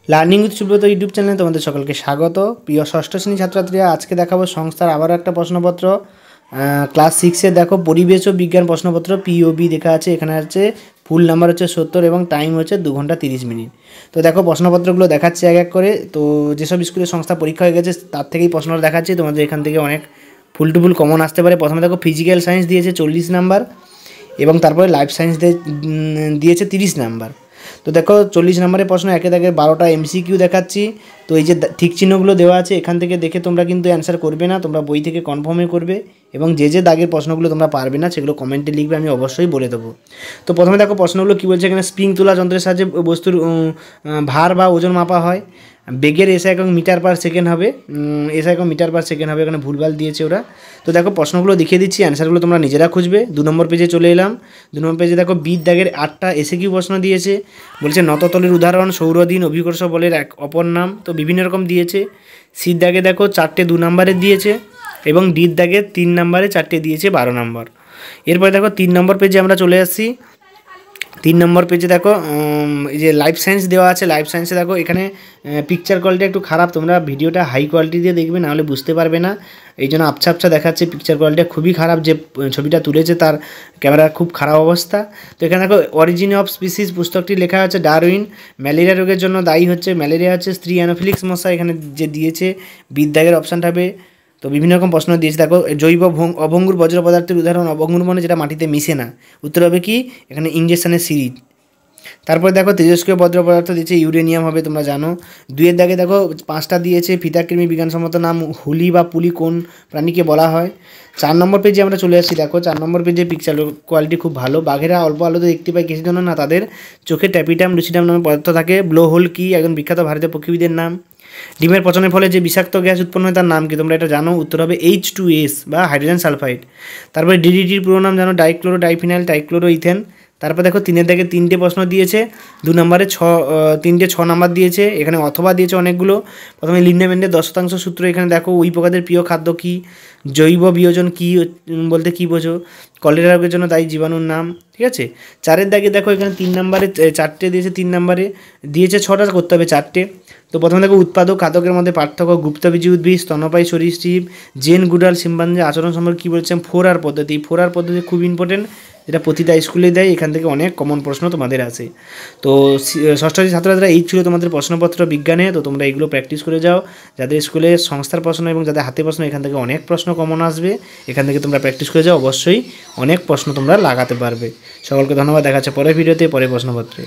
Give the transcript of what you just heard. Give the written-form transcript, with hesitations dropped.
Learning with Subrata YouTube চ্যানেলে তোমাদের সকলকে স্বাগত। প্রিয় ষষ্ঠ শ্রেণী ছাত্রছাত্রীরা, আজকে দেখাবো সংস্থার আবারও একটা প্রশ্নপত্র। ক্লাস 6-এ দেখো পরিবেশ ও বিজ্ঞান প্রশ্নপত্র পিওবি দেখা আছে। এখানে হচ্ছে ফুল নাম্বার হচ্ছে 70 এবং টাইম হচ্ছে 2 ঘন্টা 30 মিনিট। তো দেখো প্রশ্নপত্রগুলো দেখাচ্ছে এক এক করে। তো যেসব স্কুলের সংস্থা পরীক্ষা হয়ে গেছে তার থেকেই প্রশ্নটা দেখাচ্ছি, তোমাদের এখান থেকে অনেক ফুল টু ফুল কমন আসতে পারে। প্রথমে দেখো ফিজিক্যাল সায়েন্স দিয়েছে 40 নাম্বার এবং তারপরে লাইফ সায়েন্স দিয়েছে 30 নাম্বার। তো দেখো 40 নম্বরের প্রশ্ন একে দাগে 12টা এমসিকিউ দেখাচ্ছি। তো এই যে ঠিক চিহ্নগুলো দেওয়া আছে এখান থেকে দেখে তোমরা কিন্তু অ্যান্সার করবে না, তোমরা বই থেকে কনফার্মই করবে এবং যে দাগের প্রশ্নগুলো তোমরা পারবে না সেগুলো কমেন্টে লিখবে, আমি অবশ্যই বলে দেবো। তো প্রথমে দেখো প্রশ্নগুলো কী বলছে এখানে। স্প্রিং তোলা যন্ত্রের সাহায্যে বস্তুর ভার বা ওজন মাপা হয়। বেগের এসআই এবং মিটার পার সেকেন্ড হবে, এসআই এবং মিটার পার সেকেন্ড হবে, এখানে ভুলভাল দিয়েছে ওরা। তো দেখো প্রশ্নগুলো দেখিয়ে দিচ্ছি, অ্যান্সারগুলো তোমরা নিজেরা খুঁজবে। 2 নম্বর পেজে চলে এলাম। 2 নম্বর পেজে দেখো বিদ দাগের 8টা এসএকিউ প্রশ্ন দিয়েছে। বলছে নততলের উদাহরণ, সৌরদিন, অভিকর্ষ বলের এক অপর নাম। তো বিভিন্ন রকম দিয়েছে। সির দাগে দেখো 4টে 2 নম্বরের দিয়েছে এবং ডির দাগে 3 নম্বরে 4টে দিয়েছে 12 নম্বর। এরপরে দেখো 3 নম্বর পেজে আমরা চলে আসছি। 3 নম্বর পেজে দেখো এই যে লাইফ সায়েন্স দেওয়া আছে। লাইফ সায়েন্সে দেখো এখানে পিকচার কোয়ালিটি একটু খারাপ, তোমরা ভিডিওটা হাই কোয়ালিটি দিয়ে দেখবে, নাহলে বুঝতে পারবে না। এই জন্য আবছা আবছা দেখাচ্ছে, পিকচার কোয়ালিটি খুবই খারাপ। যে ছবিটা তুলেছে তার ক্যামেরার খুব খারাপ অবস্থা। তো এখানে দেখো অরিজিন অফ স্পিসিস পুস্তকটি লেখা আছে ডারউইন। ম্যালেরিয়া রোগের জন্য দায়ী হচ্ছে, ম্যালেরিয়া হচ্ছে স্ত্রী অ্যানোফিলিক্স মশা। এখানে যে দিয়েছে বিদ্যাগের অপশানটা হবে। তো বিভিন্ন রকম প্রশ্ন দিয়েছে। দেখো জৈব অভঙ্গুর বজ্র পদার্থের উদাহরণ, অভঙ্গুর মানে যেটা মাটিতে মিশে না। উত্তর হবে কি এখানে ইঞ্জেকশনের সিরিজ। তারপরে দেখো তেজস্ক্রিয় বজ্র পদার্থ দিয়েছে ইউরেনিয়াম হবে, তোমরা জানো। 2-এর দাগে দেখো 5টা দিয়েছে ফিতাকৃমি বিজ্ঞানসম্মত নাম হুলি বা পুলি কোন প্রাণীকে বলা হয়। 4 নম্বর পেজে আমরা চলে আসছি। দেখো 4 নম্বর পেজে পিকচার কোয়ালিটি খুব ভালো। বাঘেরা অল্প আলোতে দেখতে পায় কিছু জন্য না, তাদের চোখে ট্যাপিটাম লুসিডাম নামে পদার্থ থাকে। ব্লো হোল কি একজন বিখ্যাত ভারতীয় পক্ষীবিদের নাম। ডিমের পচনের ফলে যে বিষাক্ত গ্যাস উৎপন্ন হয় তার নাম কি, তোমরা এটা জানো। উত্তর হবে H2S বা হাইড্রোজেন সালফাইড। তারপরে ডিডিটির পুরো নাম জানো, ডাইক্লোরো ডাইফিনাইল টাইক্লোরো ইথেন। তারপর দেখো 3-এর দাগে 3টে প্রশ্ন দিয়েছে। 2 নম্বরে 3টে 6 নাম্বার দিয়েছে। এখানে অথবা দিয়েছে অনেকগুলো। প্রথমে লিন্ডেম্যানের 10% সূত্র। এখানে দেখো ওই পোকাদের প্রিয় খাদ্য কী, জৈব বিয়োজন কী বলতে কী বোঝো, কলেরা রোগের জন্য দায়ী জীবাণুর নাম। ঠিক আছে। 4-এর দাগে দেখো এখানে 3 নম্বরে 4টে দিয়েছে, 3 নম্বরে দিয়েছে 6টা, করতে হবে 4টে। তো প্রথমে দেখো উৎপাদক খাদকের মধ্যে পার্থক্য, গুপ্তবীজী উদ্ভিদ, স্তন্যপায়ী সরীসৃপ, জেন গুডাল সিম্পাঞ্জি আচরণ সম্পর্কে কী বলছেন। 4R পদ্ধতি। 4R পদ্ধতি খুব ইম্পর্টেন্ট, যেটা প্রতিটা স্কুলে দেয়। এখান থেকে অনেক কমন প্রশ্ন তোমাদের আছে। তো ষষ্ঠ শ্রেণীর ছাত্রছাত্রীরা এই ছিল তোমাদের প্রশ্নপত্র বিজ্ঞানে। তো তোমরা এগুলো প্র্যাকটিস করে যাও। যাদের স্কুলে সংস্থার প্রশ্ন এবং যাদের হাতে প্রশ্ন, এখান থেকে অনেক প্রশ্ন কমন আসবে। এখান থেকে তোমরা প্র্যাকটিস করে যাও, অবশ্যই অনেক প্রশ্ন তোমরা লাগাতে পারবে। সকলকে ধন্যবাদ। দেখা যাচ্ছে পরের ভিডিওতে, পরের প্রশ্নপত্রে।